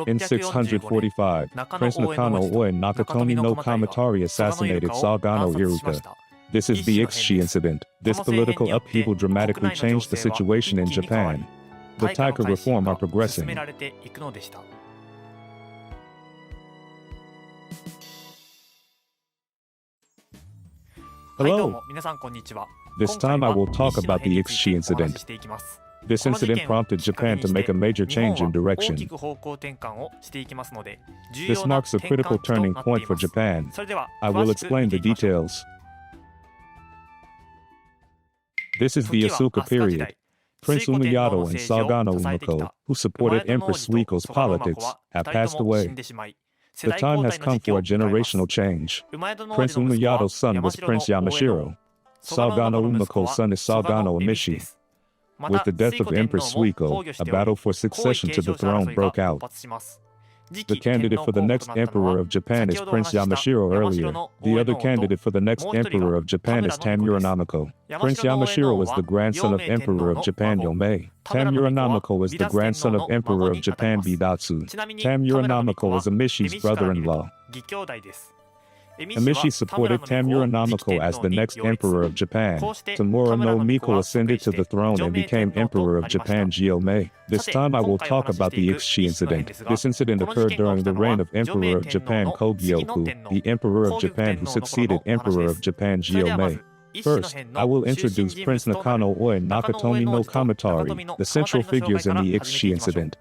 In 645, Prince Nakano Oi Nakatomi no Kamatari assassinated Sagano Iruka. This is the Isshi incident. This political upheaval dramatically changed the situation in Japan. The Taika reform are progressing. Hello. This time I will talk about the Isshi incident. This incident prompted Japan to make a major change in direction. This marks a critical turning point for Japan. I will explain the details. This is the Asuka period. Prince Umayado and Sagano Umiko, who supported Empress Suiko's politics, have passed away. The time has come for a generational change. Prince Umayado's son was Prince Yamashiro. Sagano Umiko's son is Sagano Amishi. With the death of Empress Suiko, a battle for succession to the throne broke out. The candidate for the next emperor of Japan is Prince Yamashiro earlier. The other candidate for the next emperor of Japan is Tamura Namiko. Prince Yamashiro is the grandson of Emperor of Japan Yomei. Tamura Namiko is the grandson of Emperor of Japan Bidatsu. Tamura Namiko is Amishi's brother-in-law. Amishi supported Tamura Namiko as the next emperor of Japan. Tamura no Miko ascended to the throne and became emperor of Japan Gyomei. This time I will talk about the Isshi incident. This incident occurred during the reign of Emperor of Japan Kogyoku, the Emperor of Japan who succeeded Emperor of Japan Gyomei. First, I will introduce Prince Nakano Oi Nakatomi no Kamatari, the central figures in the Isshi incident.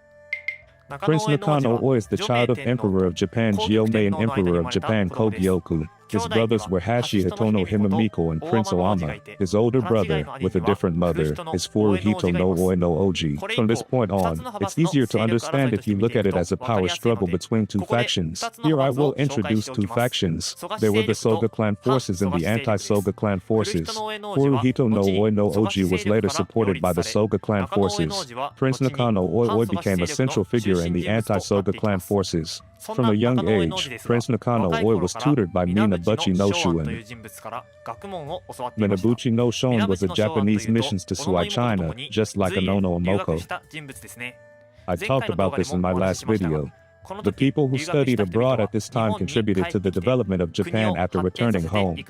Prince Nakano Oi is the child of Emperor of Japan Gyomei and Emperor of Japan Kogyoku. His brothers were Hashi Hitono Himamiko and Prince Oama. His older brother, with a different mother, is Furuhito no Oi no Oji. From this point on, it's easier to understand if you look at it as a power struggle between two factions. Here I will introduce two factions. There were the Soga clan forces and the anti-Soga clan forces. Furuhito no Oi no Oji was later supported by the Soga clan forces. Prince Nakano Oi became a central figure in the anti-Soga clan forces. From a young age, Prince Nakano Oi was tutored by Minabuchi no Shuen. Minabuchi no Shuen was a Japanese mission to Suai, China, just like Anono Omoko. I talked about this in my last video. The people who studied abroad at this time contributed to the development of Japan after returning home.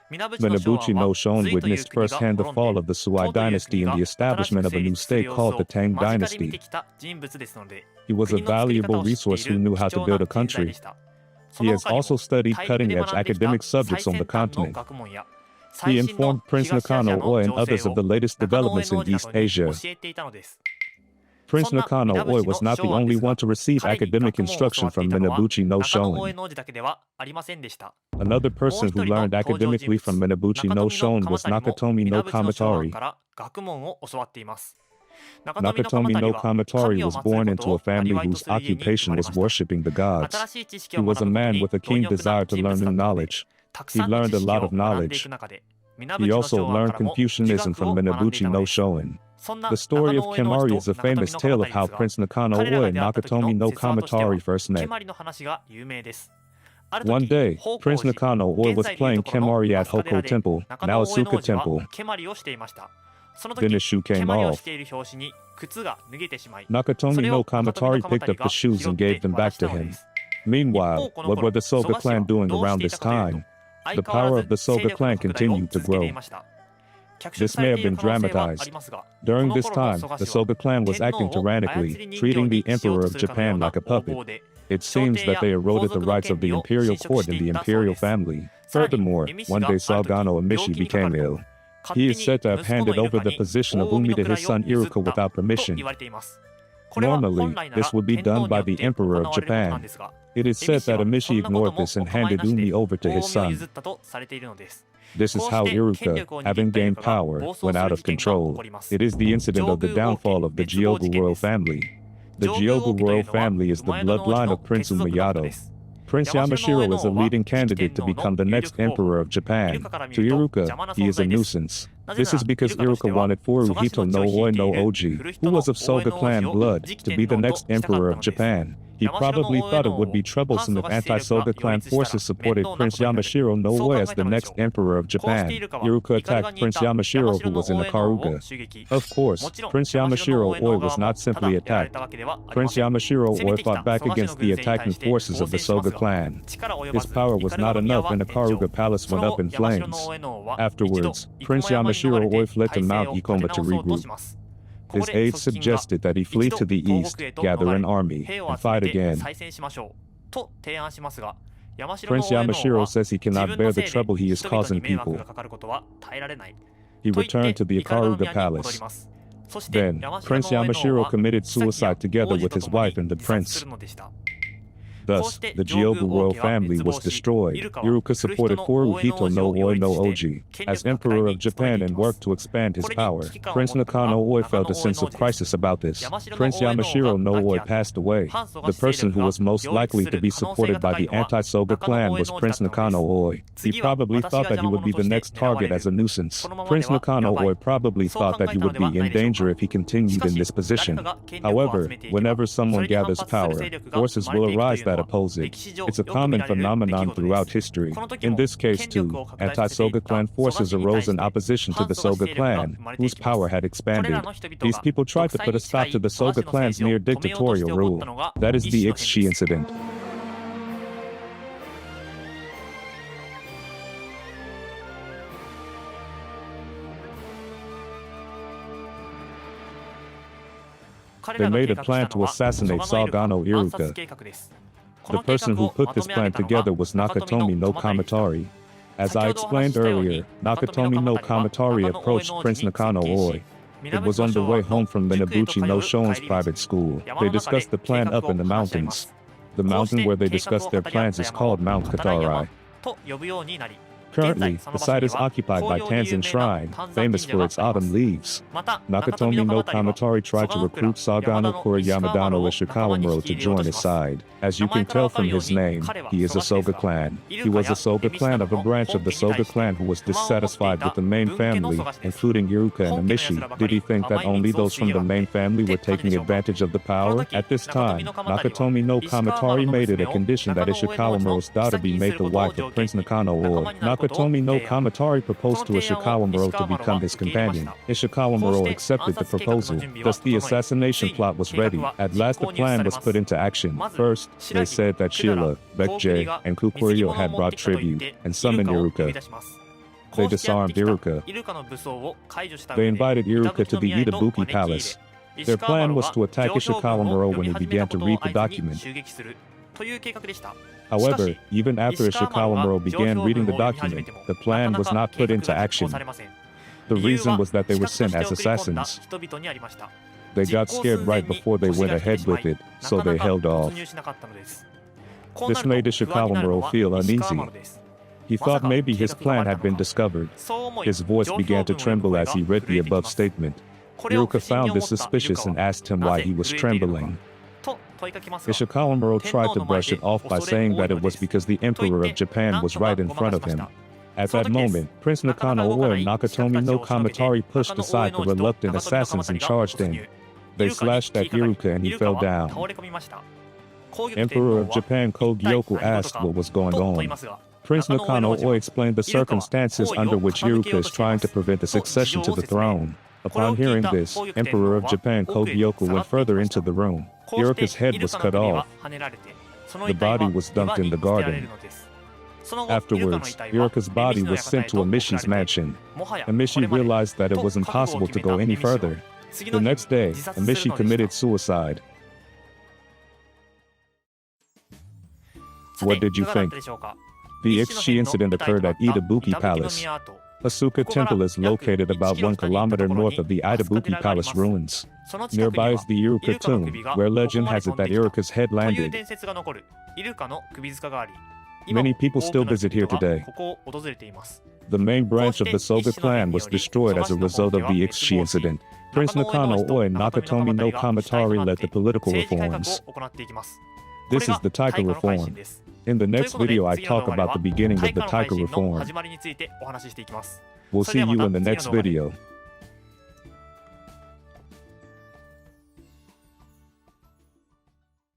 Minabuchi no Shuen witnessed firsthand the fall of the Suai dynasty and the establishment of a new state called the Tang dynasty. He was a valuable resource who knew how to build a country. He has also studied cutting-edge academic subjects on the continent. He informed Prince Nakano Oi and others of the latest developments in East Asia. Prince Nakano Oi was not the only one to receive academic instruction from Minabuchi no Shuen. Another person who learned academically from Minabuchi no Shuen was Nakatomi no Kamatari. Nakatomi no Kamatari was born into a family whose occupation was worshipping the gods. He was a man with a keen desire to learn new knowledge. He learned a lot of knowledge. He also learned Confucianism from Minabuchi no Shuen. The story of Kemari is a famous tale of how Prince Nakano Oi and Nakatomi no Kamatari first met. One day, Prince Nakano Oi was playing Kemari at Hoko Temple, now Asuka Temple. Then his shoe came off. Nakatomi no Kamatari picked up the shoes and gave them back to him. Meanwhile, what were the Soga clan doing around this time? The power of the Soga clan continued to grow. This may have been dramatized. During this time, the Soga clan was acting tyrannically, treating the Emperor of Japan like a puppet. It seems that they eroded the rights of the imperial court and the imperial family. Furthermore, one day Sagano Amishi became ill. He is said to have handed over the position of Umi to his son Iruka without permission. Normally, this would be done by the Emperor of Japan. It is said that Amishi ignored this and handed Umi over to his son. This is how Iruka, having gained power, went out of control. It is the incident of the downfall of the Gyogu royal family. The Gyogu royal family is the bloodline of Prince Umayado. Prince Yamashiro is a leading candidate to become the next emperor of Japan. To Iruka, he is a nuisance. This is because Iruka wanted Furuhito no Oi no Oji, who was of Soga clan blood, to be the next emperor of Japan. He probably thought it would be troublesome if anti-Soga clan forces supported Prince Yamashiro no Oi as the next emperor of Japan. Iruka attacked Prince Yamashiro, who was in Ikaruga. Of course, Prince Yamashiro Oi was not simply attacked. Prince Yamashiro Oi fought back against the attacking forces of the Soga clan. His power was not enough and the Ikaruga palace went up in flames. Afterwards, Prince Yamashiro Oi fled to Mount Ikoma to regroup. His aides suggested that he flee to the east, gather an army, and fight again. Prince Yamashiro says he cannot bear the trouble he is causing people. He returned to the Ikaruga palace. Then, Prince Yamashiro committed suicide together with his wife and the prince. Thus, the Jyobu royal family was destroyed. Iruka supported Furuhito no Oi no Oji as Emperor of Japan and worked to expand his power. Prince Nakano Oi felt a sense of crisis about this. Prince Yamashiro no Oi passed away. The person who was most likely to be supported by the anti-Soga clan was Prince Nakano Oi. He probably thought that he would be the next target as a nuisance. Prince Nakano Oi probably thought that he would be in danger if he continued in this position. However, whenever someone gathers power, forces will arise that oppose it. It's a common phenomenon throughout history. In this case too, anti-Soga clan forces arose in opposition to the Soga clan, whose power had expanded. These people tried to put a stop to the Soga clan's near dictatorial rule. That is the Isshi incident. They made a plan to assassinate Sugano Iruka. The person who put this plan together was Nakatomi no Kamatari. As I explained earlier, Nakatomi no Kamatari approached Prince Nakano Oi. It was on the way home from Minabuchi no Shoin's private school. They discussed the plan up in the mountains. The mountain where they discussed their plans is called Mount Katarai. Currently, the site is occupied by Tanzan Shrine, famous for its autumn leaves. Nakatomi no Kamatari tried to recruit Sagano Kurayamadano Ishikawamuro to join his side. As you can tell from his name, he is a Soga clan. He was a Soga clan of a branch of the Soga clan who was dissatisfied with the main family, including Iruka and Amishi. Did he think that only those from the main family were taking advantage of the power? At this time, Nakatomi no Kamatari made it a condition that Ishikawamuro's daughter be made the wife of Prince Nakano Oi. Nakatomi no Kamatari proposed to Ishikawamuro to become his companion. Ishikawamuro accepted the proposal. Thus the assassination plot was ready. At last the plan was put into action. First, they said that Shira, Bekje, and Kukuriyo had brought tribute and summoned Iruka. They disarmed Iruka. They invited Iruka to the Idabuki Palace. Their plan was to attack Ishikawamuro when he began to read the document. However, even after Ishikawamuro began reading the document, the plan was not put into action. The reason was that they were sent as assassins. They got scared right before they went ahead with it, so they held off. This made Ishikawamuro feel uneasy. He thought maybe his plan had been discovered. His voice began to tremble as he read the above statement. Iruka found this suspicious and asked him why he was trembling. Ishikawamuro tried to brush it off by saying that it was because the Emperor of Japan was right in front of him. At that moment, Prince Nakano Oi and Nakatomi no Kamatari pushed aside the reluctant assassins and charged in. They slashed at Iruka and he fell down. Emperor of Japan Kogyoku asked what was going on. Prince Nakano Oi explained the circumstances under which Iruka is trying to prevent the succession to the throne. Upon hearing this, Emperor of Japan Kogyoku went further into the room. Iruka's head was cut off. The body was dumped in the garden. Afterwards, Iruka's body was sent to Amishi's mansion. Amishi realized that it was impossible to go any further. The next day, Amishi committed suicide. What did you think? The Isshi incident occurred at Idabuki Palace. Asuka Temple is located about 1 kilometer north of the Idabuki Palace ruins. Nearby is the Iruka tomb, where legend has it that Iruka's head landed. Many people still visit here today. The main branch of the Soga clan was destroyed as a result of the Isshi incident. Prince Nakano Oi and Nakatomi no Kamatari led the political reforms. This is the Taika reform. In the next video I talk about the beginning of the Taika reform. We'll see you in the next video.